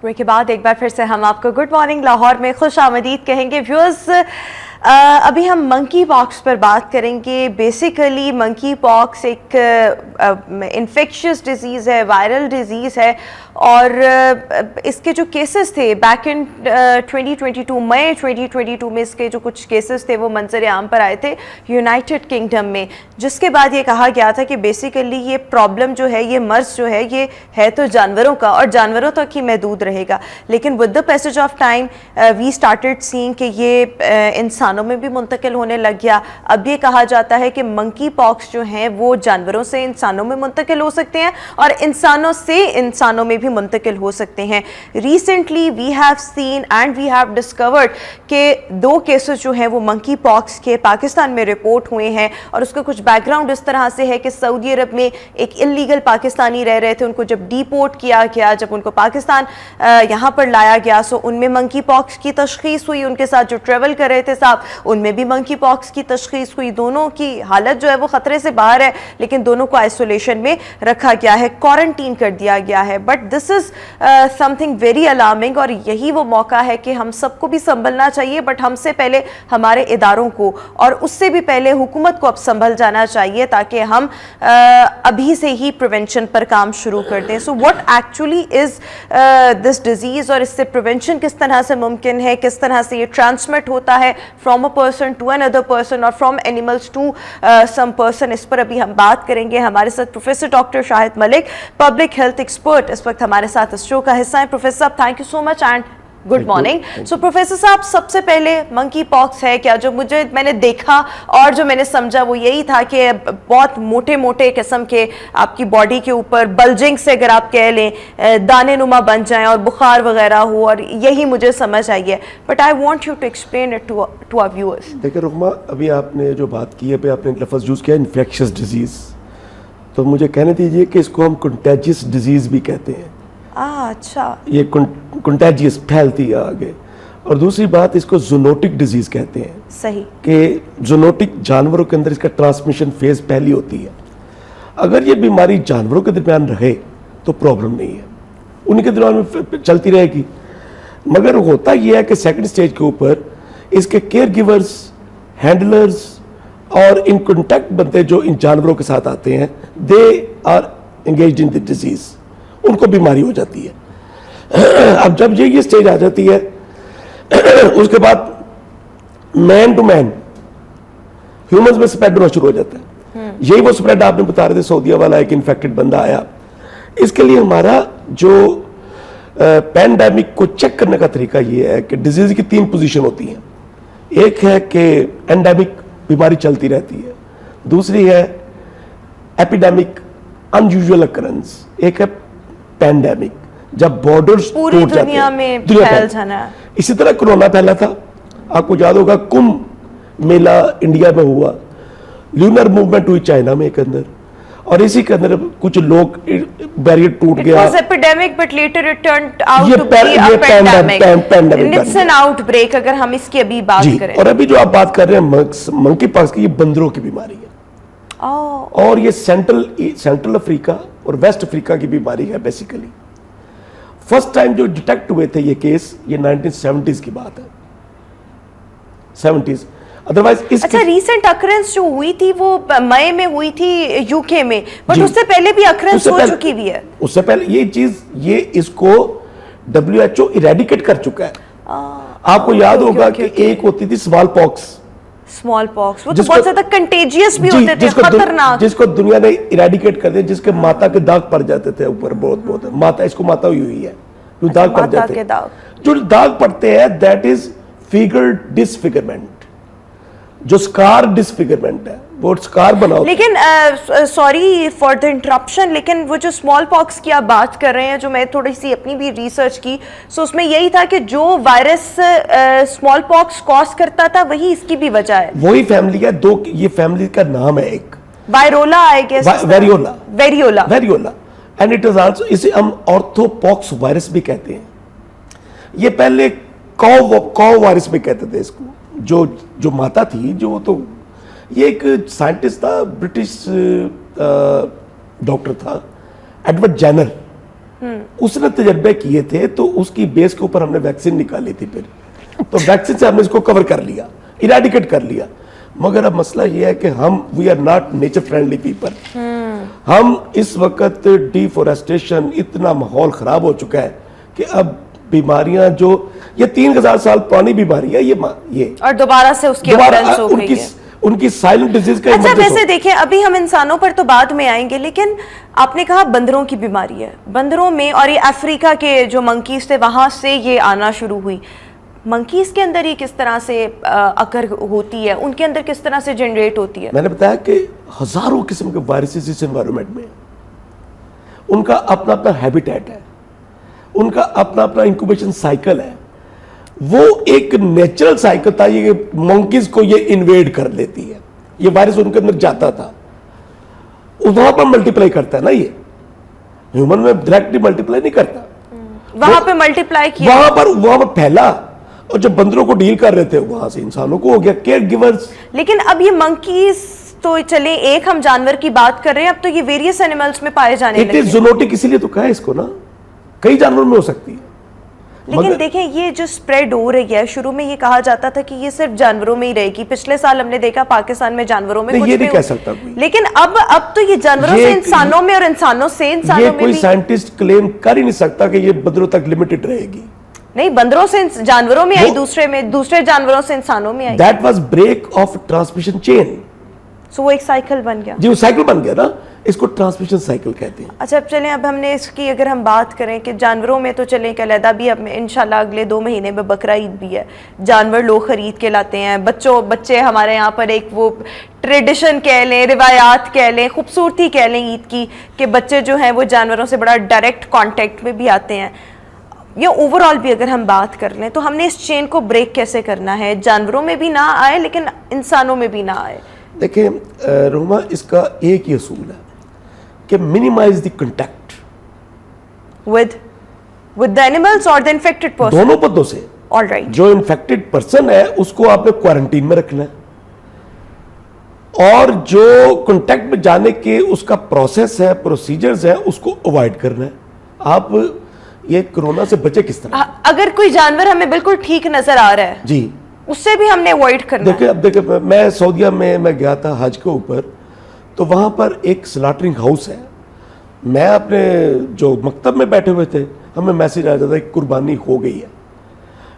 Break के बाद एक बार फिर से हम आपको गुड मॉर्निंग लाहौर में खुश आमदीद कहेंगे। व्यूअर्स, अभी हम मंकी पॉक्स पर बात करेंगे। बेसिकली मंकी पॉक्स एक इन्फेक्शियस डिजीज़ है, वायरल डिजीज़ है, और इसके जो केसेस थे बैक इन 2022 मई 2022 में इसके जो कुछ केसेस थे वो मंजर आम पर आए थे यूनाइटेड किंगडम में, जिसके बाद ये कहा गया था कि बेसिकली ये प्रॉब्लम जो है, ये मर्ज जो है, ये है तो जानवरों का और जानवरों तक ही महदूद रहेगा। लेकिन with the passage of time we started seeing कि ये इंसानों में भी मुंतकिल होने लग गया। अब ये कहा जाता है कि मंकी पॉक्स जो हैं वो जानवरों से इंसानों में मुंतकिल हो सकते हैं और इंसानों से इंसानों में भी मुंतकिल हो सकते हैं। Recently we have seen and we have discovered कि 2 केसेस जो हैं वो मंकी पॉक्स के पाकिस्तान में रिपोर्ट हुए हैं, और उसका कुछ बैकग्राउंड इस तरह से है कि सऊदी अरब में एक इलीगल पाकिस्तानी रह रहे थे, उनको जब डिपोर्ट किया गया, जब उनको पाकिस्तान यहाँ पर लाया गया, सो उनमें मंकी पॉक्स की तशखीस हुई। उनके साथ जो ट्रेवल कर रहे थे साहब, उनमें भी मंकी पॉक्स की तशखीस हुई। दोनों की हालत जो है वो खतरे से बाहर है, लेकिन दोनों को आइसोलेशन में रखा गया है, क्वारंटीन कर दिया गया है। But this is something very alarming, और यही वो मौका है कि हम सबको भी संभलना चाहिए। बट हमसे पहले हमारे इदारों को और उससे भी पहले हुकूमत को अब संभल जाना चाहिए, ताकि हम अभी से ही प्रिवेंशन पर काम शुरू कर दें। So what actually is this disease, और इससे प्रिवेंशन किस तरह से मुमकिन है, किस तरह से ये ट्रांसमिट होता है from a person to another person और from animals to some person, इस पर अभी हम बात करेंगे। हमारे साथ professor doctor Shahid Malik, public health expert, इस वक्त हमारे साथ इस शो का हिस्सा है। प्रोफेसर साहब, thank you so much and good morning. So professor साहब, सबसे पहले मंकी पॉक्स है क्या? जो मैंने देखा और जो मैंने समझा वो यही था कि बहुत मोटे मोटे किस्म के आपकी बॉडी के ऊपर बल्जिंग से, अगर आप कह लें, दाने नुमा बन जाएं और बुखार वगैरह हो, और यही मुझे समझ आई है। But I want you to explain it to our viewers. देखिए रुकमा, अभी आपने जो बात की है, आपने लफ्ज़ यूज़ किया इन्फेक्शियस डिजीज़, तो मुझे कहने दीजिए कि इसको हम कंटेजियस डिजीज़ भी कहते हैं। अच्छा, ये कंटेजियस, फैलती है आगे। और दूसरी बात, इसको जूनोटिक डिजीज कहते हैं। सही, कि जूनोटिक जानवरों के अंदर इसका ट्रांसमिशन फेज पहली होती है। अगर ये बीमारी जानवरों के दरमियान रहे तो प्रॉब्लम नहीं है, उनके दरमियान में चलती रहेगी। मगर होता यह है कि सेकंड स्टेज के ऊपर इसके केयर गिवर्स, हैंडलर्स और इन कॉन्टैक्ट बंदे जो इन जानवरों के साथ आते हैं, they are engaged in the disease, उनको बीमारी हो जाती है। अब जब ये स्टेज आ जाती है, उसके बाद मैन टू मैन ह्यूमंस में स्प्रेड होना शुरू हो जाता है। यही वो स्प्रेड आपने बता रहे थे, सऊदीया वाला एक इन्फेक्टेड बंदा आया। इसके लिए हमारा जो पैंडेमिक को चेक करने का तरीका ये है कि डिजीज की 3 पोजीशन होती हैं। एक है कि एंडेमिक, बीमारी चलती रहती है। दूसरी है एपिडेमिक, अनयूजुअल अकरेंस। एक है पैंडेमिक, जब बॉर्डर्स पूरी दुनिया में फैल जाना। इसी तरह कोरोना फैला था, आपको याद होगा, कुंभ मेला इंडिया में हुआ, ल्यूनर मूवमेंट हुई चाइना में एक अंदर, और इसी के अंदर कुछ लोग बैरियर टूट गया। It was epidemic, but later it turned out to be a pandemic. It's an outbreak, अगर हम इसकी अभी बात करें। और अभी जो आप बात कर रहे हैं मंकी पॉक्स की, ये बंदरों की बीमारी है। और ये सेंट्रल अफ्रीका और वेस्ट अफ्रीका की बीमारी है। बेसिकली फर्स्ट टाइम जो डिटेक्ट हुए थे ये केस, ये 1970s की बात है, 70s। अदरवाइज अच्छा, रीसेंट अकरेंस जो हुई थी वो मई में हुई थी यूके में, बट उससे पहले भी अकरेंस हो चुकी हुई है। उससे पहले ये चीज, ये इसको WHO इरेडिकेट कर चुका है। आपको याद होगा कि एक होती थी स्मॉल पॉक्स, वो तो बहुत ज्यादा कंटेजियस भी होते थे, खतरनाक, जिसको दुनिया ने इरेडिकेट कर दिया, जिसके माता के दाग पड़ जाते थे ऊपर, बहुत माता, इसको माता हुई है, जो दाग पड़ जाते हैं, जो दाग पड़ते हैं, दैट इज फिगर डिसफिगरमेंट, जो स्कार डिसफिगरमेंट है, वो स्कार बना। लेकिन सॉरी फॉर द इंटरप्शन, लेकिन वो जो स्मॉल पॉक्स की आप बात कर रहे हैं, जो मैं थोड़ी सी अपनी भी रिसर्च की, सो उसमें यही था कि जो वायरस स्मॉल पॉक्स कॉज करता था, वही इसकी भी वजह है। वही फैमिली है, 2, ये फैमिली का नाम है, एक variola, I guess, variola, and it is also, इसे हम ऑर्थोपॉक्स वायरस भी कहते हैं। ये पहले कॉव वायरस भी कहते थे इसको। जो माता थी, जो तो ये एक साइंटिस्ट था, ब्रिटिश डॉक्टर था, एडवर्ड जेनर, उसने तजर्बे किए थे, तो उसकी बेस के ऊपर हमने वैक्सीन निकाली थी। फिर तो वैक्सीन से हमने इसको कवर कर लिया, इरेडिकेट कर लिया। मगर अब मसला यह है कि हम we are not nature friendly people. हम इस वक्त डिफोरेस्टेशन, इतना माहौल खराब हो चुका है कि अब बीमारियां जो ये 3000 साल पुरानी बीमारी है, ये और दोबारा से उसकी occurrence हो गई है। उनकी साइलेंट डिजीज का अच्छा, emergence वैसे देखें, अभी हम इंसानों पर तो बाद में आएंगे, लेकिन आपने कहा बंदरों की बीमारी है, बंदरों में, और ये अफ्रीका के जो मंकीज थे वहां से ये आना शुरू हुई। मंकीज के अंदर ये किस तरह से अकर होती है, उनके अंदर किस तरह से जनरेट होती है? मैंने बताया कि हजारों किस्म के वायरसेस इस एनवायरनमेंट में, उनका अपना अपना हैबिटेट है, उनका अपना अपना इंक्यूबेशन साइकिल है। वो एक नेचुरल साइकिल था, ये मंकीज को ये इन्वेड कर लेती है, ये वायरस उनके अंदर जाता था, वहां पर मल्टीप्लाई करता है ना, ये ह्यूमन में डायरेक्टली मल्टीप्लाई नहीं करता, वहां पे मल्टीप्लाई किया, वहां पर फैला, और जब बंदरों को डील कर रहे थे वहां से इंसानों को हो गया, केयर गिवर्स। लेकिन अब ये मंकीज तो चले, एक हम जानवर की बात कर रहे हैं, अब तो ये वेरियस एनिमल्स में पाए जाने लगे। इट इज जूनोटिक, इसीलिए तो कहा है इसको ना, कई जानवरों में हो सकती है। लेकिन देखें, ये जो स्प्रेड हो रही है, शुरू में ये कहा जाता था कि ये सिर्फ जानवरों में ही रहेगी। पिछले साल हमने देखा पाकिस्तान में जानवरों में कुछ ये भी नहीं कह सकता कोई। लेकिन अब तो ये जानवरों से इंसानों में और इंसानों से इंसानों में कोई भी। साइंटिस्ट क्लेम कर ही नहीं सकता कि ये बंदरों तक लिमिटेड रहेगी। नहीं, बंदरों से जानवरों में आई, दूसरे जानवरों से इंसानों में आई। That was break of transmission chain. So वो एक साइकिल बन गया। जी, वो साइकिल बन गया ना, इसको ट्रांसमिशन साइकिल कहते हैं। अच्छा, अब चलें, अब हमने इसकी अगर हम बात करें कि जानवरों में तो चलें कहलैदा भी, अब इंशाल्लाह अगले 2 महीने में बकरा ईद भी है, जानवर लोग खरीद के लाते हैं, बच्चे हमारे यहाँ पर एक वो ट्रेडिशन कह लें, रिवायात कह लें, खूबसूरती कह लें ईद की, कि बच्चे जो हैं वो जानवरों से बड़ा डायरेक्ट कॉन्टेक्ट में भी आते हैं। या ओवरऑल भी अगर हम बात कर लें तो हमने इस चेन को ब्रेक कैसे करना है, जानवरों में भी ना आए लेकिन इंसानों में भी ना आए? देखिए रोमा, इसका एक ही असूल है कि minimize the contact with the animals और द इन्फेक्टेड पर्सन, दोनों पदों से। ऑलराइट, जो इन्फेक्टेड पर्सन है उसको आपने क्वारंटीन में रखना है, और जो कांटेक्ट में जाने के उसका प्रोसेस है, प्रोसीजर्स है, उसको अवॉइड करना है। आप ये कोरोना से बचे किस तरह? अगर कोई जानवर हमें बिल्कुल ठीक नजर आ रहा है जी, उससे भी हमने अवॉइड करना है। देखिए, अब देखिए, मैं सऊदीया में मैं गया था हज के ऊपर, तो वहां पर एक स्लॉटरिंग हाउस है। मैं अपने जो मकतब में बैठे हुए थे, हमें मैसेज आ जाता है कि कुर्बानी हो गई है।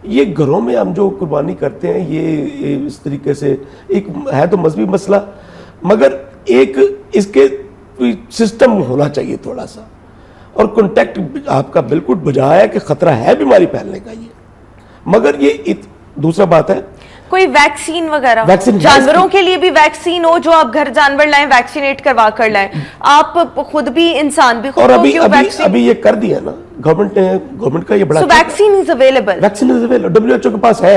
ये घरों में हम जो कुर्बानी करते हैं, ये इस तरीके से एक है तो मजहबी मसला, मगर एक इसके सिस्टम होना चाहिए थोड़ा सा, और कांटेक्ट आपका बिल्कुल बजाय है कि खतरा है बीमारी फैलने का ये, मगर ये दूसरा बात है कोई वैक्सीन वगैरह, वैक्सीन जानवरों के लिए भी वैक्सीन हो, जो आप घर जानवर लाएं, वैक्सीनेट करवा कर लाएं, आप खुद भी इंसान भी खुद। और अभी ये कर दिया ना गवर्नमेंट का ये बड़ा, वैक्सीन इज अवेलेबल, WHO के पास है,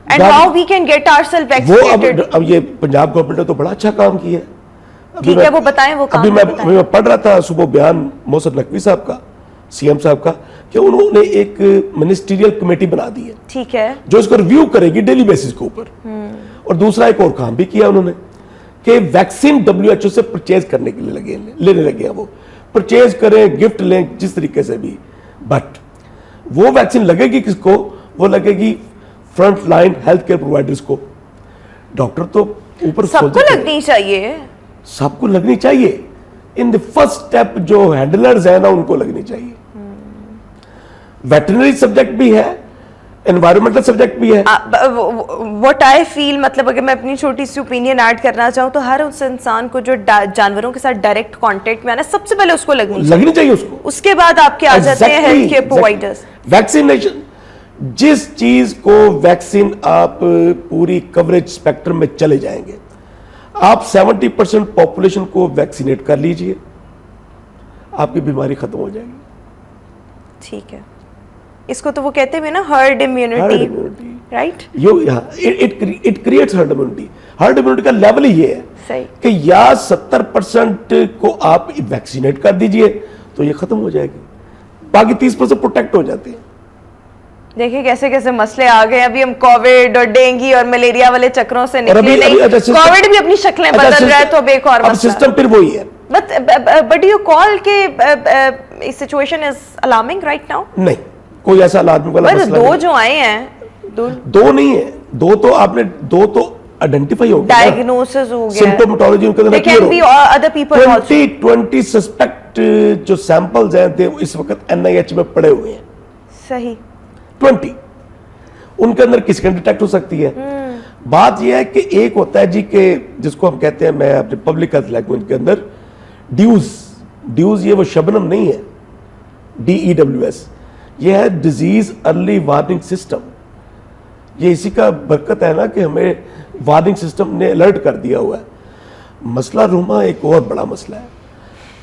and how we can get ourselves vaccinated. अब ये पंजाब गवर्नमेंट ने तो बड़ा अच्छा काम किया है। ठीक है, वो बताएं, वो काम अभी मैं पढ़ रहा था सुबह बयान मोहसिन नकवी साहब का, CM साहब का, कि उन्होंने एक मिनिस्ट्रियल कमेटी बना दी है, ठीक है, जो इसको रिव्यू करेगी डेली बेसिस के ऊपर। और दूसरा एक और काम भी किया उन्होंने कि वैक्सीन WHO से परचेज करने के लिए लेने लगे हैं। वो परचेज करें, गिफ्ट लें, जिस तरीके से भी, बट वो वैक्सीन लगेगी किसको? वो लगेगी front line health care providers को। डॉक्टर तो ऊपर सबको लगनी चाहिए, सबको लगनी चाहिए। इन द फर्स्ट स्टेप जो हैंडलर्स है ना, उनको लगनी चाहिए। वेटरनरी सब्जेक्ट भी है, एनवायरमेंटल सब्जेक्ट भी है। व्हाट आई फील, मतलब अगर मैं अपनी छोटी सी ओपिनियन ऐड करना चाहूँ तो हर उस इंसान को जो जानवरों के साथ डायरेक्ट कांटेक्ट में आना, सबसे पहले उसको लगनी चाहिए उसको। उसके बाद आपके आ जाते हैं हेल्थ केयर प्रोवाइडर्स। वैक्सीनेशन, जिस चीज को वैक्सीन आप पूरी कवरेज स्पेक्ट्रम में चले जाएंगे, आप 70% पॉपुलेशन को वैक्सीनेट कर लीजिए, आपकी बीमारी खत्म हो जाएगी। ठीक है, इसको तो वो कहते हैं ना herd immunity, right? It creates herd immunity. Herd immunity का लेवल ही ये है सही कि या 70% को आप वैक्सीनेट कर दीजिए तो ये खत्म हो जाएगी, बाकी 30% प्रोटेक्ट हो जाते हैं। देखिए कैसे कैसे मसले आ गए। अभी हम कोविड और डेंगू और मलेरिया वाले चक्रों से निकले नहीं, कोविड भी अपनी शक्लें बदल रहा है, तो अब एक और सिस्टम फिर वही है। बट यू कॉल के situation is alarming right now? नहीं, कोई ऐसा अलार्मिंग वाला मसला दो नहीं। जो आए हैं, दो नहीं है, दो तो आइडेंटिफाई हो गया, डायग्नोसिस हो गया, सिम्टोमेटोलॉजी उनके अंदर There clear can हो be गया। other people also. 20 सस्पेक्ट जो सैंपल्स हैं थे इस वक्त NIH में पड़े हुए हैं। सही 20 उनके अंदर किसी का डिटेक्ट हो सकती है। बात यह है कि एक होता है जी के जिसको हम कहते हैं, मैं अपने पब्लिक हेल्थ लैंग्वेज के अंदर ड्यूज, ये वो शबनम नहीं है, DEWS, ये है डिजीज अर्ली वार्निंग सिस्टम। ये इसी का बरकत है ना कि हमें वार्निंग सिस्टम ने अलर्ट कर दिया हुआ है। मसला रूमा एक और बड़ा मसला है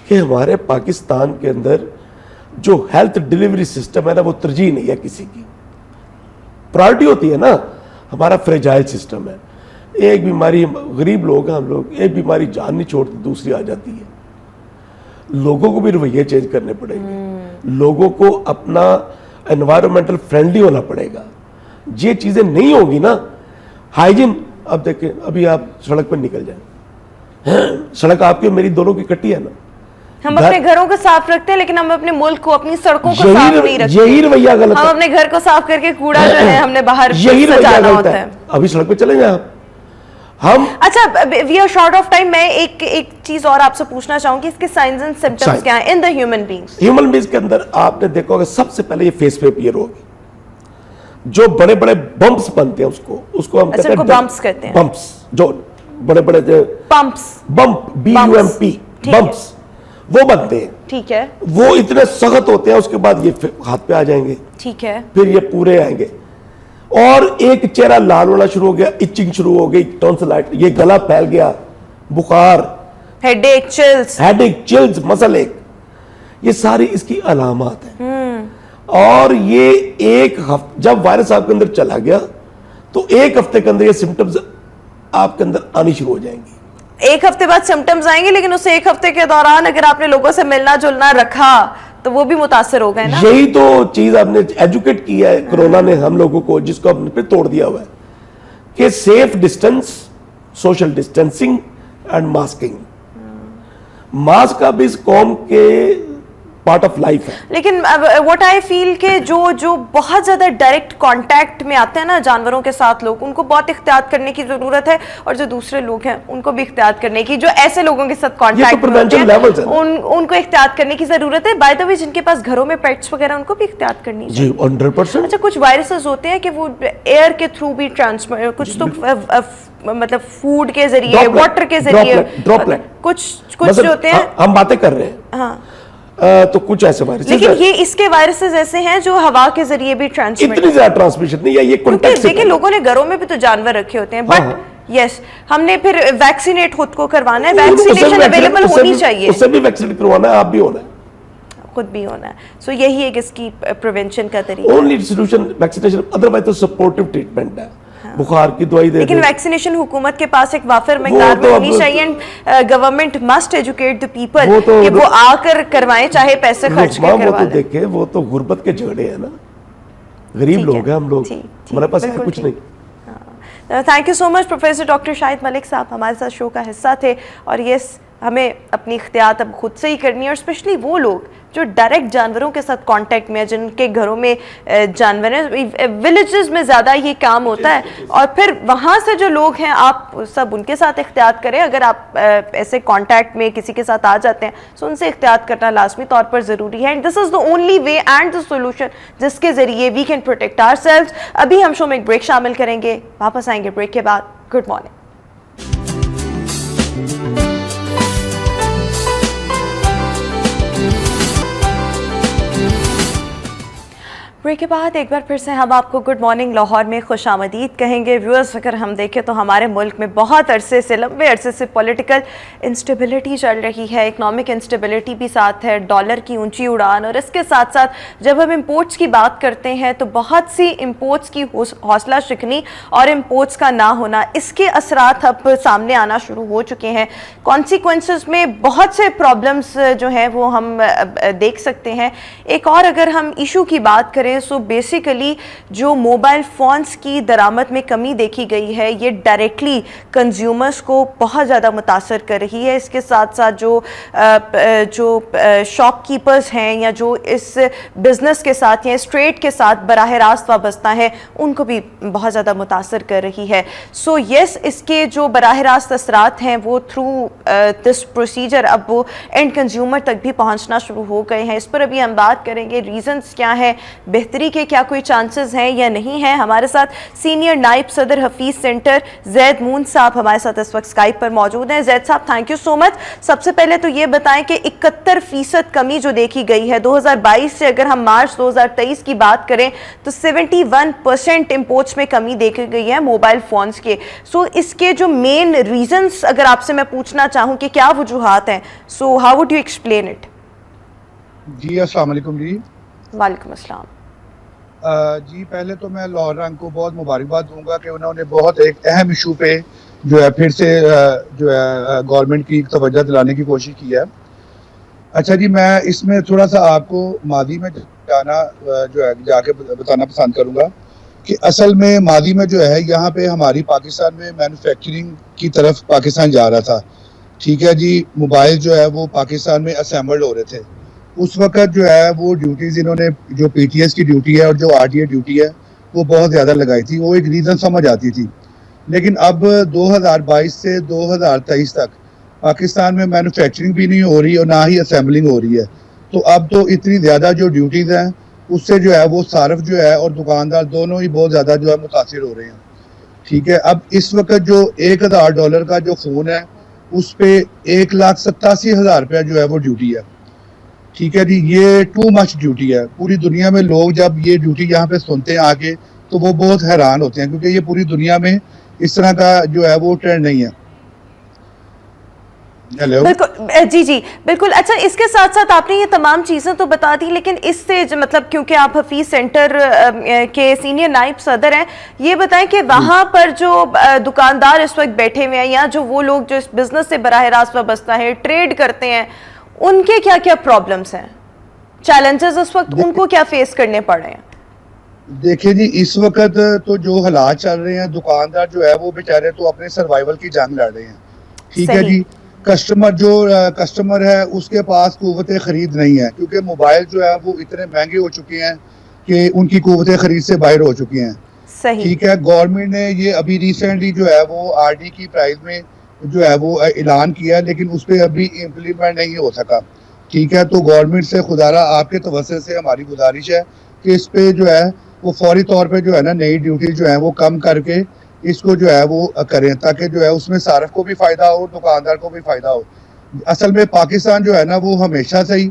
कि हमारे पाकिस्तान के अंदर जो हेल्थ डिलीवरी सिस्टम है ना, वो तरजीह नहीं है किसी की, प्रायोरिटी होती है ना। हमारा फ्रेजाइल सिस्टम है, एक बीमारी, गरीब लोग हैं हम लोग, एक बीमारी जान नहीं छोड़ती, दूसरी आ जाती है। लोगों को भी रवैये चेंज करने पड़ेंगे, लोगों को अपना एनवायरमेंटल फ्रेंडली होना पड़ेगा। ये चीजें नहीं होगी ना, हाइजीन, अब देखें अभी आप सड़क पर निकल जाए, सड़क आपकी मेरी दोनों की कट्टी है ना, हम अपने घरों को साफ रखते हैं लेकिन हम अपने मुल्क को, अपनी सड़कों को साफ नहीं रखते। यही रवैया गलत है। हम अपने घर को साफ करके कूड़ा जो है हमने बाहर यही रवैया सजाना गलत होता है। है। अभी सड़क पे चले जाए हम। अच्छा, we are short of time, मैं एक चीज और आपसे पूछना चाहूंगी, इसके साइंस एंड सिम्टम्स क्या हैं in the human beings? Human beings के अंदर आपने देखा होगा सबसे पहले ये फेस पे अपीयर होगी, जो बड़े बड़े बम्प्स बनते हैं उसको हम कहते हैं बम्प्स कहते हैं, बम्प्स, जो बड़े बड़े पंप्स, बम्प, BUMP, बम्प्स वो बनते हैं। ठीक है, वो इतने सख्त होते हैं, उसके बाद ये हाथ पे आ जाएंगे, ठीक है, फिर ये पूरे आएंगे और एक चेहरा लाल होना शुरू हो गया, इचिंग शुरू हो गई, टॉन्सिलाइट, ये गला फैल गया, बुखार, हेडेक, चिल्स, मसल एक, ये सारी इसकी अलामत है। और ये एक हफ्ते जब वायरस आपके अंदर चला गया तो एक हफ्ते के अंदर ये सिम्टम्स आपके अंदर आनी शुरू हो जाएंगी। एक हफ्ते बाद सिम्टम्स आएंगे, लेकिन उस एक हफ्ते के दौरान अगर आपने लोगों से मिलना जुलना रखा तो वो भी मुतासर हो गए ना। यही तो चीज आपने एजुकेट किया है कोरोना ने हम लोगों को, जिसको हमने पे तोड़ दिया हुआ है कि safe distance, social distancing and masking. Mask अब इस कौम के पार्ट ऑफ लाइफ है। लेकिन व्हाट आई फील के जो बहुत ज्यादा डायरेक्ट कांटेक्ट में आते हैं ना जानवरों के साथ लोग, उनको बहुत एहतियात करने की जरूरत है, और जो दूसरे लोग हैं उनको भी एहतियात करने की, जो ऐसे लोगों के साथ कांटेक्ट में होते हैं उनको एहतियात करने की जरूरत है। बाय द वे, जिनके पास घरों में पेट्स वगैरह, उनको भी एहतियात करनी चाहिए। जी 100%। अच्छा, कुछ वायरसेस होते हैं कि वो एयर के थ्रू भी ट्रांसमिट, कुछ तो मतलब फूड के जरिए, वाटर के जरिए, ड्रॉपलेट, कुछ जो होते हैं। हम बातें कर रहे हैं, हाँ, तो कुछ ऐसे वायरस, लेकिन ये इसके वायरसेस ऐसे हैं जो हवा के जरिए भी ट्रांसमिट, इतनी ज्यादा ट्रांसमिशन नहीं है, ये कॉन्टेक्ट। देखिए, लोगों ने घरों में भी तो जानवर रखे होते हैं, बट यस, हमने फिर वैक्सीनेट खुद को करवाना है, वैक्सीनेशन अवेलेबल होनी चाहिए, उससे भी वैक्सीनेट करवाना है, आप भी होना है, खुद भी होना है। सो यही एक इसकी प्रिवेंशन का तरीका। ओनली सोल्यूशन वैक्सीनेशन, अदरवाइज तो सपोर्टिव ट्रीटमेंट है। बुखार की दवाई दे, लेकिन वैक्सीनेशन हुकूमत के पास एक वाफिर मिकदार में होनी चाहिए, and government must educate the people कि वो आकर करवाएं, चाहे पैसे खर्च के करवा लें। देखे, वो तो गुर्बत के झगड़े हैं ना, गरीब लोग हैं हम लोग, हमारे पास है कुछ नहीं। Thank you so much professor doctor Shahid Malik साहब, हमारे साथ शो का हिस्सा थे। और यस, हमें अपनी इख्तियात अब खुद से ही करनी है, और स्पेशली वो लोग जो डायरेक्ट जानवरों के साथ कांटेक्ट में है, जिनके घरों में जानवर हैं, विलेजेस में ज़्यादा ये काम होता है, और फिर वहाँ से जो लोग हैं, आप सब उनके साथ एहतियात करें। अगर आप ऐसे कांटेक्ट में किसी के साथ आ जाते हैं तो उनसे एहतियात करना लाजमी तौर पर ज़रूरी है, and this is the only way and the solution जिसके ज़रिए वी कैन प्रोटेक्ट आवरसेल्व्स। अभी हम शो में एक ब्रेक शामिल करेंगे, वापस आएंगे ब्रेक के बाद। Good morning. ब्रेक के बाद एक बार फिर से हम आपको गुड मॉर्निंग लाहौर में खुशामदीद कहेंगे। व्यूअर्स, अगर हम देखें तो हमारे मुल्क में बहुत अरसे से, लंबे अरसे से पॉलिटिकल इंस्टेबिलिटी चल रही है, इकनॉमिक इंस्टेबिलिटी भी साथ है, डॉलर की ऊंची उड़ान, और इसके साथ साथ जब हम इंपोर्ट्स की बात करते हैं तो बहुत सी इंपोर्ट्स की हौसला शिकनी और इंपोर्ट्स का ना होना, इसके असरात अब सामने आना शुरू हो चुके हैं। कॉन्सिक्वेंसेस में बहुत से प्रॉब्लम्स जो हैं वो हम देख सकते हैं। एक और अगर हम इशू की बात करें करें सो बेसिकली जो मोबाइल फ़ोन्स की दरामद में कमी देखी गई है ये डायरेक्टली कंज्यूमर्स को बहुत ज़्यादा मुतासर कर रही है। इसके साथ साथ जो शॉपकीपर्स हैं या जो इस बिज़नेस के साथ या इस ट्रेड के साथ बराह रास्त वाबस्ता है उनको भी बहुत ज़्यादा मुतासर कर रही है। सो यस, इसके जो बराह रास्त असरात हैं वो थ्रू दिस प्रोसीजर अब वो एंड कंज्यूमर तक भी पहुंचना शुरू हो गए हैं। इस पर अभी हम बात करेंगे रीजंस क्या है, बेहतरी के क्या कोई चांसेस हैं या नहीं है। हमारे साथ सीनियर नाइब सदर हफीज सेंटर जैद मून साहब हमारे साथ इस वक्त स्काइप पर मौजूद हैं। जैद साहब, थैंक यू सो मच। सबसे पहले तो ये बताएं कि 71% कमी जो देखी गई है 2022 से, अगर हम मार्च 2023 की बात करें तो 71% इंपोर्ट्स में कमी देखी गई है मोबाइल फोन्स के। सो इसके जो मेन रीजंस अगर आपसे मैं पूछना चाहूँ कि क्या वजूहात हैं, so how would you explain it? जी अस्सलाम वालेकुम जी। वालेकुम अस्सलाम। जी पहले तो मैं लाहौर रंग को बहुत मुबारकबाद दूंगा कि उन्होंने बहुत एक अहम इशू पे जो है फिर से जो है गवर्नमेंट की तवज्जो दिलाने की कोशिश की है। अच्छा जी, मैं इसमें थोड़ा सा आपको मादी में जाना जो है जाके बताना पसंद करूंगा कि असल में मादी में जो है यहाँ पे हमारी पाकिस्तान में मैन्युफैक्चरिंग की तरफ पाकिस्तान जा रहा था। ठीक है जी, मोबाइल जो है वो पाकिस्तान में असेंबल्ड हो रहे थे। उस वक्त जो है वो ड्यूटीज़ इन्होंने जो पीटीएस की ड्यूटी है और जो आरटीए ड्यूटी है वो बहुत ज़्यादा लगाई थी, वो एक रीज़न समझ आती थी। लेकिन अब 2022 से 2023 तक पाकिस्तान में मैन्युफैक्चरिंग भी नहीं हो रही और ना ही असेंबलिंग हो रही है। तो अब तो इतनी ज़्यादा जो ड्यूटीज़ हैं उससे जो है वो सार्फ जो है और दुकानदार दोनों ही बहुत ज़्यादा जो है मुतासिर हो रहे हैं। ठीक है, अब इस वक्त जो $1000 का जो फ़ोन है उस पर 1,87,000 रुपया जो है वो ड्यूटी है। ठीक है जी, ये टू मच ड्यूटी है। पूरी दुनिया में लोग जब ये ड्यूटी यहाँ पे सुनते हैं आके तो वो बहुत हैरान होते हैं, क्योंकि ये पूरी दुनिया में इस तरह का जो है वो ट्रेंड नहीं है। हेलो, बिल्कुल जी बिल्कुल। अच्छा, इसके साथ साथ आपने ये तमाम चीज़ें तो बता दी, लेकिन इससे जो मतलब क्योंकि आप हफीज सेंटर के सीनियर नाइब सदर हैं, ये बताएं कि वहाँ पर जो दुकानदार इस वक्त बैठे हुए हैं या जो वो लोग जो इस बिज़नेस से बराह रास्त वाबस्ता है, ट्रेड करते हैं, उनके क्या क्या प्रॉब्लम्स हैं, चैलेंजेस इस वक्त उनको क्या फेस करने पड़ रहे हैं? देखिए जी, इस वक्त तो जो हालात चल रहे हैं, दुकानदार जो है वो बेचारे तो अपने सर्वाइवल की जंग लड़ रहे हैं। ठीक है जी, कस्टमर है उसके पास कुव्वत खरीद नहीं है, क्योंकि मोबाइल जो है वो इतने महंगे हो चुके हैं कि उनकी कुव्वत खरीद से बाहर हो चुके हैं। सही। ठीक है, गवर्नमेंट ने ये अभी रिसेंटली जो है वो आरडी की प्राइस में जो है वो ऐलान किया, लेकिन उस पर अभी इम्प्लीमेंट नहीं हो सका। ठीक है, तो गवर्नमेंट से खुदारा आपके तवज्जो से हमारी गुजारिश है कि इस पे जो है वो फौरी तौर पे जो है ना नई ड्यूटी जो है वो कम करके इसको जो है वो करें, ताकि जो है उसमें सार्फ को भी फ़ायदा हो, दुकानदार को भी फ़ायदा हो। असल में पाकिस्तान जो है ना वो हमेशा से ही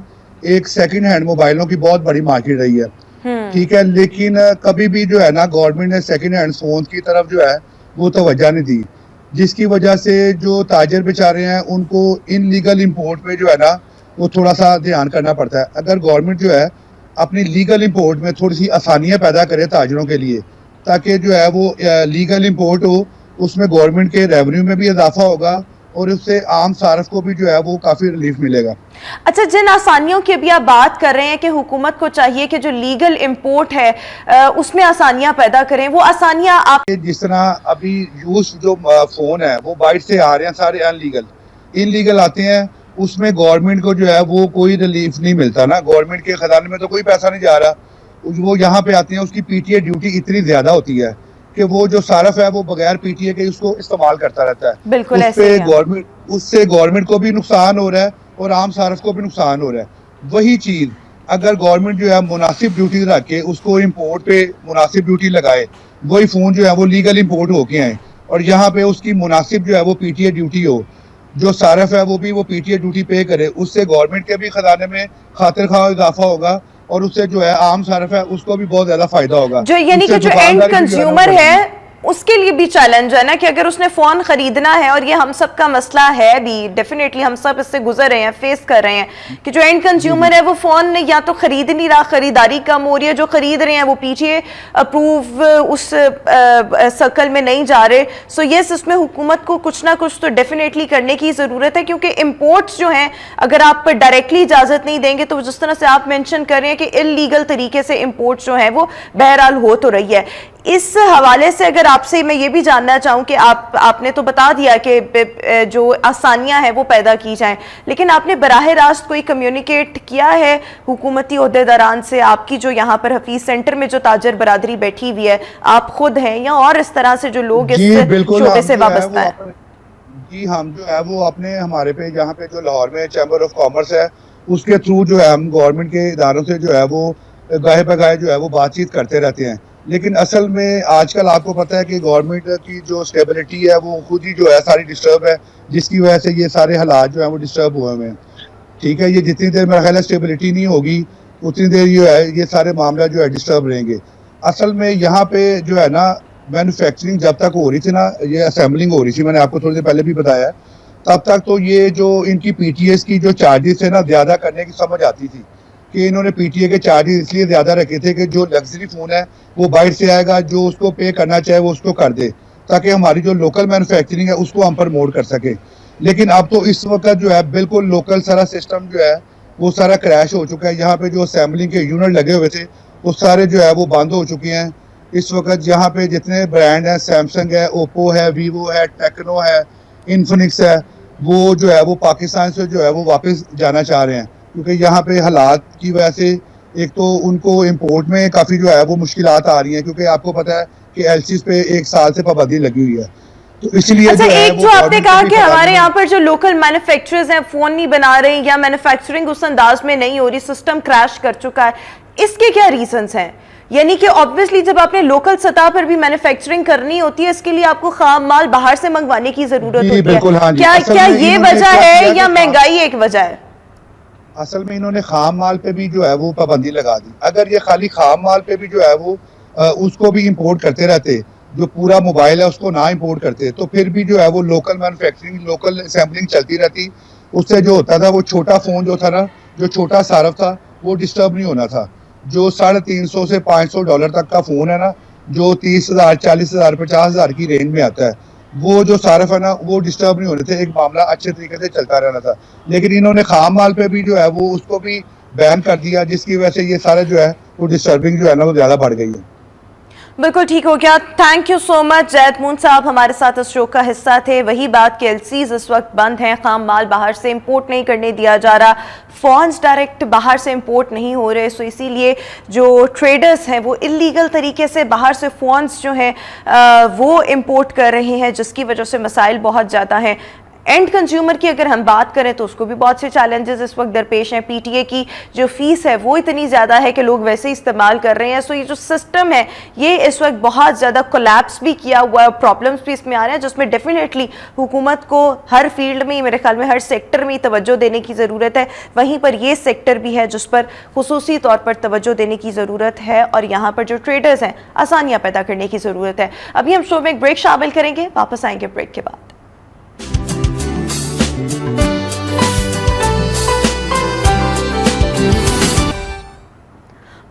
एक सेकंड हैंड मोबाइलों की बहुत बड़ी मार्केट रही है। ठीक है, लेकिन कभी भी जो है ना गवर्नमेंट ने सेकंड हैंड फोन की तरफ जो है वो तवज्जो नहीं दी, जिसकी वजह से जो ताजर बेचारे हैं उनको इनलीगल इंपोर्ट पे जो है ना वो थोड़ा सा ध्यान करना पड़ता है। अगर गवर्नमेंट जो है अपनी लीगल इंपोर्ट में थोड़ी सी आसानियाँ पैदा करे ताजरों के लिए, ताकि जो है वो लीगल इंपोर्ट हो, उसमें गवर्नमेंट के रेवेन्यू में भी इजाफा होगा और उससे आम सार्फ को भी जो है वो काफ़ी रिलीफ मिलेगा। अच्छा, जिन आसानियों की अभी आप बात कर रहे हैं कि हुकूमत को चाहिए कि जो लीगल इंपोर्ट है उसमें आसानियां पैदा करें, वो आसानियां आप जिस तरह अभी यूज जो फ़ोन है वो बाइट से आ रहे हैं सारे इनलीगल आते हैं, उसमें गवर्नमेंट को जो है वो कोई रिलीफ नहीं मिलता ना, गवर्नमेंट के खजाने में तो कोई पैसा नहीं जा रहा। वो यहाँ पे आते हैं, उसकी पीटीए ड्यूटी इतनी ज़्यादा होती है कि वो जो सार्फ है वो बगैर पीटीए के उसको इस्तेमाल करता रहता है। बिल्कुल उससे गवर्नमेंट को भी नुकसान हो रहा है और आम सार्फ को भी नुकसान हो रहा है। वही चीज़ अगर गवर्नमेंट जो है मुनासिब ड्यूटी रख के उसको इम्पोर्ट पे मुनासिब ड्यूटी लगाए, वही फ़ोन जो है वो लीगल इम्पोर्ट होके आए और यहाँ पे उसकी मुनासिब जो है वो पीटीए ड्यूटी हो, जो सार्फ है वो भी वो पीटीए ड्यूटी पे करे, उससे गवर्नमेंट के भी खजाने में खातिर खा इजाफा होगा और उससे जो है आम सार्फ है उसको भी बहुत ज्यादा फायदा होगा। जो यानी कि जो एंड कंज्यूमर है उसके लिए भी चैलेंज है ना कि अगर उसने फ़ोन ख़रीदना है, और ये हम सब का मसला है भी, डेफिनेटली हम सब इससे गुजर रहे हैं, फेस कर रहे हैं कि जो एंड कंज्यूमर है वो फ़ोन या तो ख़रीद नहीं रहा, ख़रीदारी कम हो रही है, जो ख़रीद रहे हैं वो पीछे अप्रूव उस सर्कल में नहीं जा रहे। सो यस, इसमें हुकूमत को कुछ ना कुछ तो डेफिनेटली करने की ज़रूरत है, क्योंकि इम्पोर्ट्स जो हैं अगर आप डायरेक्टली इजाज़त नहीं देंगे तो जिस तरह से आप मेंशन कर रहे हैं कि इल्लीगल तरीके से इम्पोर्ट्स जो हैं वो बहरहाल हो तो रही है। इस हवाले से अगर आपसे मैं ये भी जानना चाहूँ कि आपने तो बता दिया कि जो आसानियां हैं वो पैदा की जाएं, लेकिन आपने बराह रास्त कोई कम्युनिकेट किया है हुकूमती ओहदेदारान से? आपकी जो यहाँ पर हफीज सेंटर में जो ताजर बरादरी बैठी हुई है, आप खुद हैं या और इस तरह से जो लोग इस शोबे से वाबस्ता है? जी, हम जो है वो अपने हमारे पे जहाँ पे जो लाहौर में चैम्बर ऑफ कॉमर्स है उसके थ्रू जो है हम गवर्नमेंट के इदारों से जो है वो गाहे बगाहे जो है वो बातचीत करते रहते हैं। लेकिन असल में आजकल आपको पता है कि गवर्नमेंट की जो स्टेबिलिटी है वो खुद ही जो है सारी डिस्टर्ब है, जिसकी वजह से ये सारे हालात जो है वो डिस्टर्ब हुए हुए हैं। ठीक है, ये जितनी देर मेरा ख्याल है स्टेबिलिटी नहीं होगी उतनी देर जो है ये सारे मामला जो है डिस्टर्ब रहेंगे। असल में यहाँ पे जो है ना मैन्युफैक्चरिंग जब तक हो रही थी ना, ये असेंबलिंग हो रही थी, मैंने आपको थोड़ी देर पहले भी बताया, तब तक तो ये जो इनकी पीटीएस की जो चार्जेस है ना ज़्यादा करने की समझ आती थी कि इन्होंने पीटीए के चार्जेस इसलिए ज़्यादा रखे थे कि जो लग्जरी फ़ोन है वो बाहर से आएगा, जो उसको पे करना चाहे वो उसको कर दे, ताकि हमारी जो लोकल मैन्युफैक्चरिंग है उसको हम प्रमोट कर सके। लेकिन अब तो इस वक्त जो है बिल्कुल लोकल सारा सिस्टम जो है वो सारा क्रैश हो चुका है। यहाँ पे जो असेंबलिंग के यूनिट लगे हुए थे वो सारे जो है वो बंद हो चुके हैं। इस वक्त यहाँ पे जितने ब्रांड हैं, सैमसंग है, ओप्पो है, वीवो है, टेक्नो है, इन्फिनिक्स है, वो जो है वो पाकिस्तान से जो है वो वापस जाना चाह रहे हैं, क्योंकि यहाँ पे हालात की वजह से एक तो उनको इंपोर्ट में काफ़ी जो है वो मुश्किलात आ रही हैं, क्योंकि आपको पता है कि एलसीज पे 1 साल से पाबंदी लगी हुई है। तो इसलिए अच्छा, जो एक जो आपने कहा कि हमारे यहाँ पर जो लोकल मैन्युफैक्चरर्स हैं फोन नहीं बना रहे या मैन्युफैक्चरिंग उस अंदाज में नहीं हो रही, सिस्टम क्रैश कर चुका है, इसके क्या रीजंस हैं? यानी कि ऑब्वियसली जब आपने लोकल सतह पर भी मैन्युफैक्चरिंग करनी होती है, इसके लिए आपको खाम माल बाहर से मंगवाने की जरूरत होती है। हाँ, क्या ये वजह है या महंगाई एक वजह है? असल में इन्होंने खाम माल पे भी जो है वो पाबंदी लगा दी। अगर ये खाली खाम माल पे भी जो है वो उसको भी इंपोर्ट करते रहते, जो पूरा मोबाइल है उसको ना इंपोर्ट करते, तो फिर भी जो है वो लोकल मैन्युफैक्चरिंग, लोकल असेंबलिंग चलती रहती। उससे जो होता था वो छोटा फ़ोन जो था ना, जो छोटा सारफ था वो डिस्टर्ब नहीं होना था। जो $350 से $500 तक का फ़ोन है ना, जो 30,000, 40,000, 50,000 की रेंज में आता है, वो जो सारफ है ना वो डिस्टर्ब नहीं होने थे, एक मामला अच्छे तरीके से चलता रहना था। लेकिन इन्होंने खाम माल पे भी जो है वो उसको भी बैन कर दिया, जिसकी वजह से ये सारा जो है वो डिस्टर्बिंग जो है ना वो ज़्यादा बढ़ गई है। बिल्कुल ठीक हो गया, thank you so much. Zaid moon साहब हमारे साथ इस शो का हिस्सा थे। वही बात कि एलसीज इस वक्त बंद हैं, खाम माल बाहर से इंपोर्ट नहीं करने दिया जा रहा, फ़ोन्स डायरेक्ट बाहर से इंपोर्ट नहीं हो रहे, सो इसीलिए जो ट्रेडर्स हैं वो इलीगल तरीके से बाहर से फ़ोन्स जो हैं वो इंपोर्ट कर रहे हैं, जिसकी वजह से मसाइल बहुत ज़्यादा हैं। एंड कंज्यूमर की अगर हम बात करें तो उसको भी बहुत से चैलेंजेस इस वक्त दरपेश हैं। पीटीए की जो फीस है वो इतनी ज़्यादा है कि लोग वैसे ही इस्तेमाल कर रहे हैं। सो ये जो सिस्टम है ये इस वक्त बहुत ज़्यादा कोलैप्स भी किया हुआ है, प्रॉब्लम्स भी इसमें आ रहे हैं, जिसमें डेफिनेटली हुकूमत को हर फील्ड में, मेरे ख्याल में हर सेक्टर में तवज्जो देने की ज़रूरत है। वहीं पर ये सेक्टर भी है जिस पर खुसूसी तौर पर तवज्जो देने की ज़रूरत है, और यहाँ पर जो ट्रेडर्स हैं आसानियाँ पैदा करने की ज़रूरत है। अभी हम शो में एक ब्रेक शामिल करेंगे, वापस आएंगे ब्रेक के बाद।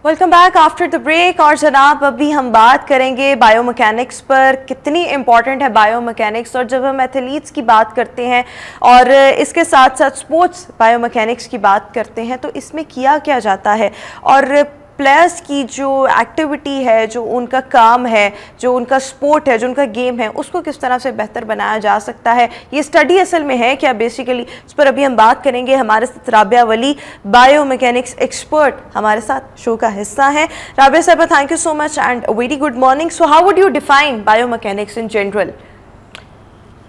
Welcome back after the break. और जनाब अभी हम बात करेंगे बायोमैकेनिक्स पर, कितनी इंपॉर्टेंट है बायोमैकेनिक्स। और जब हम एथलीट्स की बात करते हैं और इसके साथ साथ स्पोर्ट्स बायोमैकेनिक्स की बात करते हैं तो इसमें किया क्या जाता है, और प्लेयर्स की जो एक्टिविटी है, जो उनका काम है, जो उनका स्पोर्ट है, जो उनका गेम है, उसको किस तरह से बेहतर बनाया जा सकता है, ये स्टडी असल में है क्या बेसिकली, इस पर अभी हम बात करेंगे। हमारे साथ राबिया वली, बायोमैकेनिक्स एक्सपर्ट, हमारे साथ शो का हिस्सा है। राबिया साहब, thank you so much and very good morning. So how would you define biomechanics in general?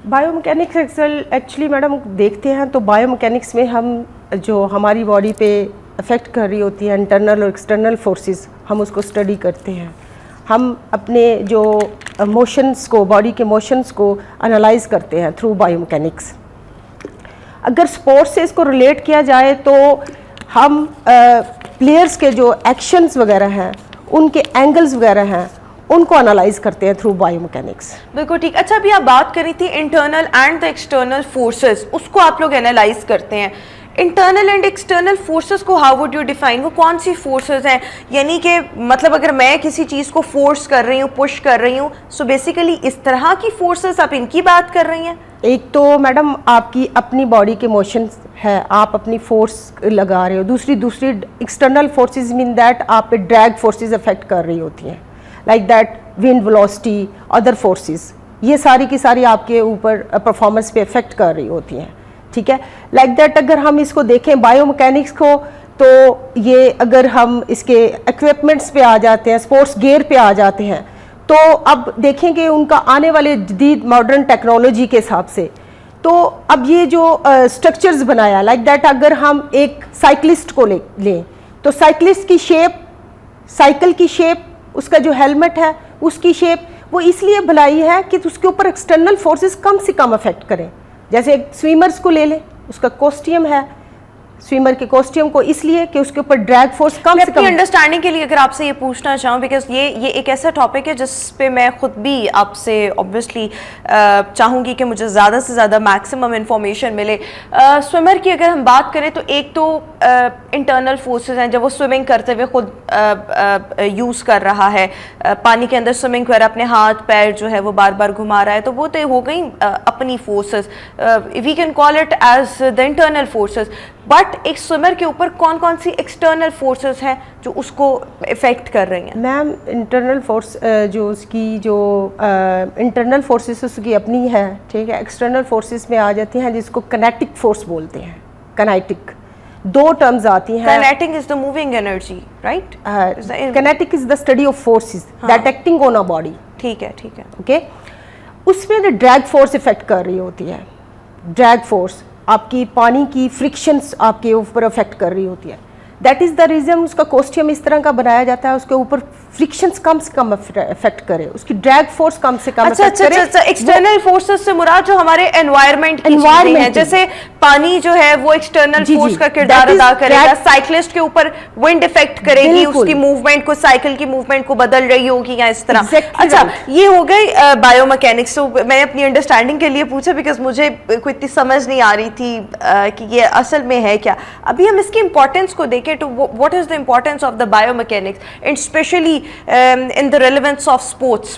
Biomechanics actually madam देखते हैं तो बायोमैकेनिक्स में हम जो हमारी बॉडी पे अफेक्ट कर रही होती है इंटरनल और एक्सटर्नल फोर्सेस, हम उसको स्टडी करते हैं। हम अपने जो मोशंस को, बॉडी के मोशंस को एनालाइज करते हैं थ्रू बायोमैकेनिक्स। अगर स्पोर्ट्स से इसको रिलेट किया जाए तो हम प्लेयर्स के जो एक्शंस वगैरह हैं, उनके एंगल्स वगैरह हैं, उनको एनालाइज करते हैं थ्रू बायोमैकेनिक्स। बिल्कुल ठीक। अच्छा, अभी आप बात करी थी internal and the external forces, उसको आप लोग एनालाइज करते हैं। इंटरनल एंड एक्सटर्नल फोर्सेस को हाउ वुड यू डिफाइन, वो कौन सी फोर्सेस हैं? यानी कि मतलब अगर मैं किसी चीज़ को फोर्स कर रही हूँ, पुश कर रही हूँ, सो बेसिकली इस तरह की फोर्सेस आप इनकी बात कर रही हैं? एक तो मैडम आपकी अपनी बॉडी के मोशन है, आप अपनी फोर्स लगा रहे हो। दूसरी एक्सटर्नल फोर्सेस मीन दैट आप पे ड्रैग फोर्सेस अफेक्ट कर रही होती हैं, like that wind velocity, other forces, ये सारी की सारी आपके ऊपर परफॉर्मेंस पे अफेक्ट कर रही होती हैं। ठीक है, लाइक दैट अगर हम इसको देखें बायोमैकेनिक्स को, तो ये अगर हम इसके इक्विपमेंट्स पे आ जाते हैं, स्पोर्ट्स गियर पे आ जाते हैं, तो अब देखेंगे उनका आने वाले जदीद मॉडर्न टेक्नोलॉजी के हिसाब से, तो अब ये जो स्ट्रक्चर्स बनाया, लाइक दैट अगर हम एक साइकिलिस्ट को लें तो साइकिलिस्ट की शेप, साइकिल की शेप, उसका जो हेलमेट है उसकी शेप, वो इसलिए बनाई है कि उसके ऊपर एक्सटर्नल फोर्सेस कम से कम अफेक्ट करें। जैसे एक स्विमर्स को ले लें, उसका कॉस्ट्यूम है, स्विमर के कॉस्ट्यूम को इसलिए कि उसके ऊपर ड्रैग फोर्स कम से कम। अंडरस्टैंडिंग के लिए अगर आपसे ये पूछना चाहूँ, बिकॉज ये एक ऐसा टॉपिक है जिस पे मैं खुद भी आपसे ऑब्वियसली चाहूँगी कि मुझे ज़्यादा से ज़्यादा मैक्सिमम इंफॉर्मेशन मिले। स्विमर की अगर हम बात करें तो एक तो इंटरनल फोर्सेस हैं, जब वो स्विमिंग करते हुए खुद यूज़ कर रहा है, पानी के अंदर स्विमिंग कर अपने हाथ पैर जो है वो बार बार घुमा रहा है, तो वो तो हो गई अपनी forces, we can call it as the internal forces. But एक स्विमर के ऊपर कौन कौन सी एक्सटर्नल फोर्सेस हैं जो उसको इफेक्ट कर रही हैं? मैम, इंटरनल फोर्स जो उसकी जो इंटरनल फोर्सेस उसकी अपनी है, ठीक है। एक्सटर्नल फोर्सेस में आ जाती हैं जिसको काइनेटिक फोर्स बोलते हैं। काइनेटिक दो टर्म्स आती हैं। Kinetic is the moving energy, right? Kinetic is the study of forces that acting on a body. ठीक है, ठीक है, ओके। उसमें द ड्रैग फोर्स इफेक्ट कर रही होती है। ड्रैग फोर्स आपकी पानी की फ्रिक्शंस आपके ऊपर अफेक्ट कर रही होती है। दैट इज़ द रीज़न उसका कॉस्ट्यूम इस तरह का बनाया जाता है, उसके ऊपर फ्रिक्शंस कम से कम अफेक्ट करे, उसकी ड्रैग फोर्स कम से कम अच्छा, एक्सटर्नल फोर्सेस से मुराद जो हमारे एनवायरनमेंट की चीजें हैं, जैसे पानी जो है वो एक्सटर्नल फोर्स का किरदार अदा करेगा। साइकिलिस्ट के ऊपर विंड इफेक्ट करेगी, उसकी मूवमेंट को, साइकिल की मूवमेंट को बदल रही होगी या इस तरह। अच्छा, ये हो गई बायोमैकेनिक्स। तो मैं अपनी अंडरस्टैंडिंग के लिए पूछा बिकॉज मुझे कोई इतनी समझ नहीं आ रही थी कि ये असल में है क्या। अभी हम इसकी इंपॉर्टेंस को देखें तो what is the importance of the biomechanics and specially in the relevance of sports?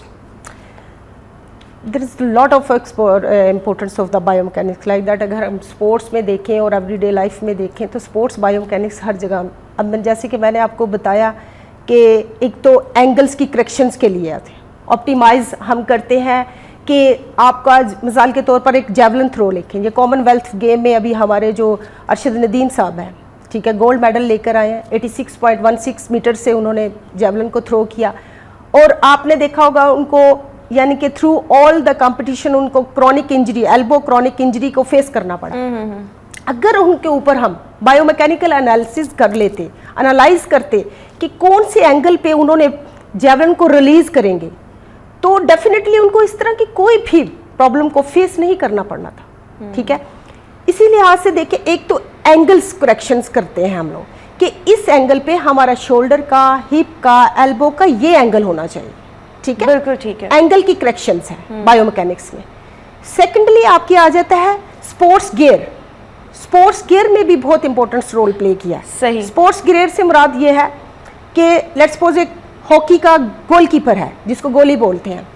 There is a lot of importance of the biomechanics like that। अगर हम स्पोर्ट्स में देखें और एवरीडे लाइफ में देखें तो स्पोर्ट्स बायोमैकेनिक्स हर जगह। अब जैसे कि मैंने आपको बताया कि एक तो एंगल्स की करेक्शंस के लिए आते हैं, ऑप्टिमाइज हम करते हैं कि आपका मिसाल के तौर पर एक जेवलिन थ्रो लेखें। ये कॉमनवेल्थ गेम में अभी हमारे जो अरशद नदीम साहब हैं, ठीक है, गोल्ड मेडल लेकर आए हैं। 86.16 मीटर से उन्होंने जेवलिन को थ्रो किया और आपने देखा होगा उनको, यानी कि थ्रू ऑल द कंपटीशन उनको chronic injury, elbow chronic injury को फेस करना पड़ा। अगर उनके ऊपर हम बायोमैकेनिकल एनालिसिस कर लेते, एनालाइज करते कि कौन से एंगल पे उन्होंने जेवलिन को रिलीज करेंगे, तो डेफिनेटली उनको इस तरह की कोई भी प्रॉब्लम को फेस नहीं करना पड़ना था। ठीक है, इसी लिहाज से देखें, एक तो एंगल्स करेक्शंस करते हैं हम लोग कि इस एंगल पे हमारा शोल्डर का, हिप का, एल्बो का ये एंगल होना चाहिए। ठीक है, बिल्कुल ठीक है। एंगल की करेक्शंस है बायोमैकेनिक्स में। सेकेंडली आपकी आ जाता है स्पोर्ट्स गियर। स्पोर्ट्स गियर में भी बहुत इंपॉर्टेंट रोल प्ले किया। सही। स्पोर्ट्स गियर से मुराद ये है कि लेट्स सपोज एक हॉकी का गोलकीपर है जिसको गोली बोलते हैं,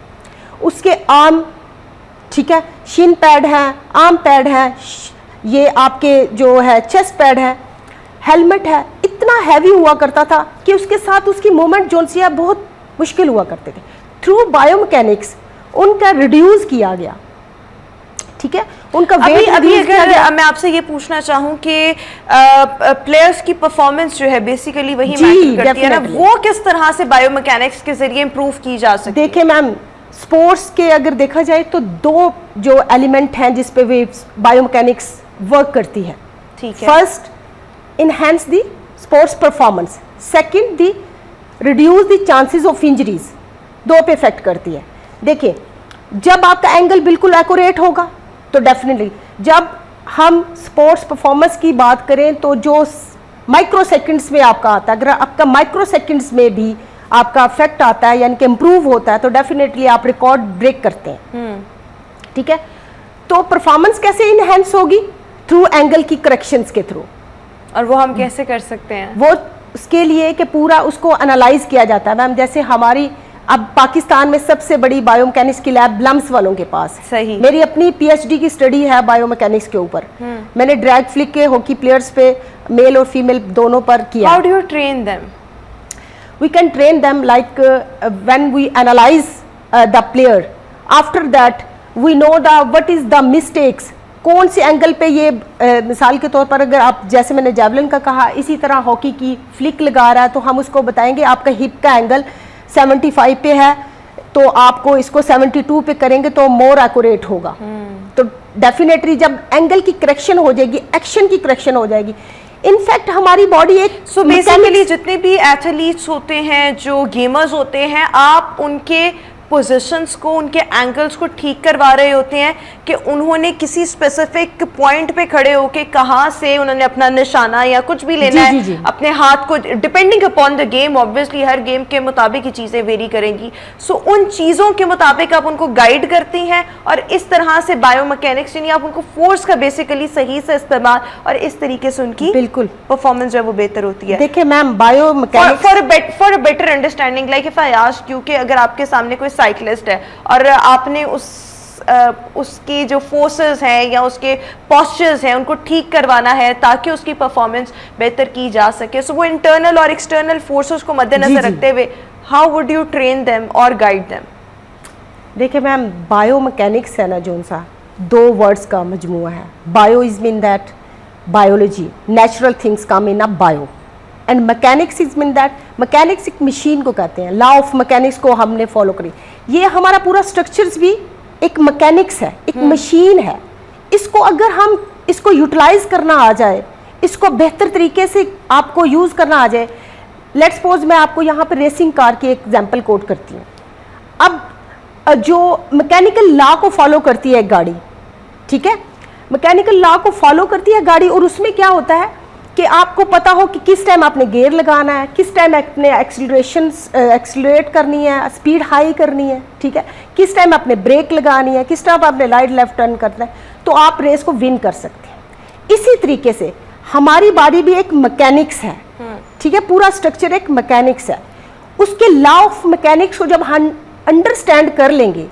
उसके आर्म, ठीक है, शिन पैड है, आर्म पैड है, ये आपके जो है चेस्ट पैड है, हेलमेट है, इतना हैवी हुआ करता था कि उसके साथ उसकी मूवमेंट जो सी है बहुत मुश्किल हुआ करते थे। थ्रू बायोमैकेनिक्स उनका रिड्यूस किया गया। ठीक है, उनका वेट अभी अगर मैं आपसे ये पूछना चाहूँ कि प्लेयर्स की परफॉर्मेंस जो है बेसिकली वही मैटर करती है ना, वो किस तरह से बायोमैकेनिक्स के जरिए इंप्रूव की जा सकती है? देखिए मैम, स्पोर्ट्स के अगर देखा जाए तो दो जो एलिमेंट हैं जिस पे वे बायोमैकेनिक्स वर्क करती है। ठीक है। First, enhance the sports performance. Second, the reduce the chances of injuries. दो पे इफेक्ट करती है। देखिए, जब आपका एंगल बिल्कुल एक्यूरेट होगा तो डेफिनेटली, जब हम स्पोर्ट्स परफॉर्मेंस की बात करें तो जो माइक्रो सेकंड्स में आपका आता है, अगर आपका माइक्रो सेकंड्स में भी आपका इफेक्ट आता है यानी कि इम्प्रूव होता है, तो डेफिनेटली आप रिकॉर्ड ब्रेक करते हैं। ठीक है, तो परफॉर्मेंस कैसे इनहेंस होगी? थ्रू एंगल की करेक्शंस के थ्रू। और वो हम कैसे कर सकते हैं? वो उसके लिए कि पूरा उसको एनालाइज किया जाता है मैम। जैसे हमारी अब पाकिस्तान में सबसे बड़ी बायोमैकेनिक्स की लैब ब्लम्स वालों के पास है। सही। मेरी अपनी पीएचडी की स्टडी है बायोमैकेनिक्स के ऊपर। मैंने ड्रैग फ्लिक के हॉकी प्लेयर्स पे मेल और फीमेल दोनों पर किया। How do you train them? We can train them like when we analyze the player. After that, we know what is the mistakes. कौन से एंगल पे ये मिसाल के तौर पर अगर आप जैसे मैंने जैवलिन का कहा, इसी तरह हॉकी की फ्लिक लगा रहा है तो हम उसको बताएंगे आपका हिप का एंगल 75 पे है तो आपको इसको 72 पे करेंगे तो मोर एक्यूरेट होगा। तो डेफिनेटली जब एंगल की करेक्शन हो जाएगी, एक्शन की करेक्शन हो जाएगी। इनफैक्ट हमारी बॉडी एक सो बेसिकली जितने भी एथलीट्स होते हैं, जो गेमर्स होते हैं, आप उनके पोजीशंस को, उनके एंगल्स को ठीक करवा रहे होते हैं कि उन्होंने किसी स्पेसिफिक पॉइंट पे खड़े होके कहाँ से उन्होंने अपना निशाना या कुछ भी लेना है, जी। अपने हाथ को, depending upon the game, obviously her game के मुताबिक ये चीज़ें वेरी करेंगी। सो उन चीज़ों के मुताबिक आप उनको गाइड करती हैं और इस तरह से बायोमैकेनिक्स यानी आप उनको फोर्स का बेसिकली सही से इस्तेमाल और इस तरीके से उनकी बिल्कुल परफॉर्मेंस जो है वो बेहतर होती है। देखिए ma'am biomechanics for a better understanding, like if I ask you कि अगर आपके सामने कोई साइकिलिस्ट है और आपने उसकी जो फोर्सेस हैं या उसके पोस्चर्स हैं उनको ठीक करवाना है ताकि उसकी परफॉर्मेंस बेहतर की जा सके, सो वो इंटरनल और एक्सटर्नल फोर्सेस को मद्देनजर रखते हुए how would you train them और गाइड देम? देखिए मैम बायोमैकेनिक्स है ना जोन सा, दो वर्ड्स का मजमुआ है। Bio is mean that biology, natural things come in a bio, and mechanics is mean that mechanics एक मशीन को कहते हैं, लॉ ऑफ मैकेनिक्स को हमने फॉलो करी। ये हमारा पूरा स्ट्रक्चर्स भी एक मैकेनिक्स है, एक मशीन है। इसको अगर हम इसको यूटिलाइज करना आ जाए, इसको बेहतर तरीके से आपको यूज़ करना आ जाए, लेट्स सपोज मैं आपको यहाँ पे रेसिंग कार की एग्जांपल कोट करती हूँ। अब जो मैकेनिकल लॉ को फॉलो करती है एक गाड़ी, ठीक है, मैकेनिकल लॉ को फॉलो करती है गाड़ी, और उसमें क्या होता है कि आपको पता हो कि किस टाइम आपने गियर लगाना है, किस टाइम आपने एक्सीलरेट करनी है, स्पीड हाई करनी है, ठीक है, किस टाइम आपने ब्रेक लगानी है, किस टाइम आपने राइट लेफ्ट टर्न करना है, तो आप रेस को विन कर सकते हैं। इसी तरीके से हमारी बॉडी भी एक मैकेनिक्स है, ठीक है, पूरा स्ट्रक्चर एक मैकेनिक्स है। उसके लॉ ऑफ मैकेनिक्स को जब हम अंडरस्टैंड कर लेंगे,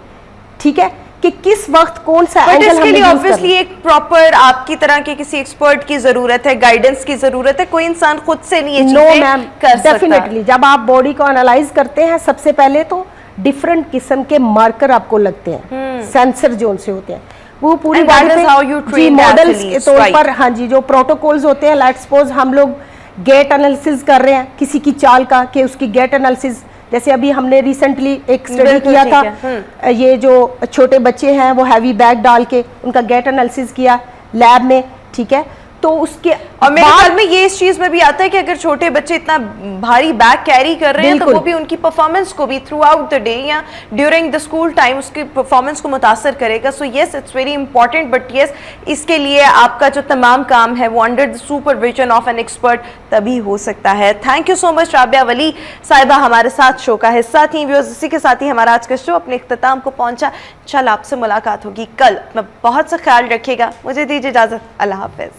ठीक है, कि किस वक्त कौन सा एंगल इसके लिए यूज ऑब्वियसली एक प्रॉपर आपकी तरह के किसी एक्सपर्ट की जरूरत है, गाइडेंस की जरूरत है, कोई इंसान खुद से नहीं ये नो चीजें मैम, कर सकता। डेफिनेटली जब आप बॉडी को एनालाइज करते हैं सबसे पहले तो डिफरेंट किस्म के मार्कर आपको लगते हैं, सेंसर जोन से होते हैं, वो पूरी And that body is how you पे train the मॉडल्स के athletes, तौर right. पर, हाँ जी, जो प्रोटोकॉल्स होते हैं, लेट्स सपोज हम लोग गेट एनालिसिस कर रहे हैं किसी की चाल का, कि उसकी गेट एनालिसिस, जैसे अभी हमने रिसेंटली एक स्टडी बिल्कुल किया ठीक था, ये जो छोटे बच्चे हैं वो हैवी बैग डाल के उनका गेट एनालिसिस किया लैब में, ठीक है, तो उसके और मेरे ख्याल में ये इस चीज में भी आता है कि अगर छोटे बच्चे इतना भारी बैग कैरी कर रहे हैं तो वो भी उनकी परफॉर्मेंस को भी थ्रू आउट द डे या ड्यूरिंग द स्कूल टाइम उसकी परफॉर्मेंस को मुतासर करेगा। So yes, it's very important, but yes इसके लिए आपका जो तमाम काम है वो under the supervision of an expert तभी हो सकता है। Thank you so much Rabia Wali साहिबा हमारे साथ शो का हिस्सा थी। व्यूअर्स, इसी के साथ ही हमारा आज का शो अपने इख्तिताम को पहुंचा। इंशाल्लाह आपसे मुलाकात होगी कल। मैं बहुत सा ख्याल रखिएगा, मुझे दीजिए इजाजत, अल्लाह हाफिज।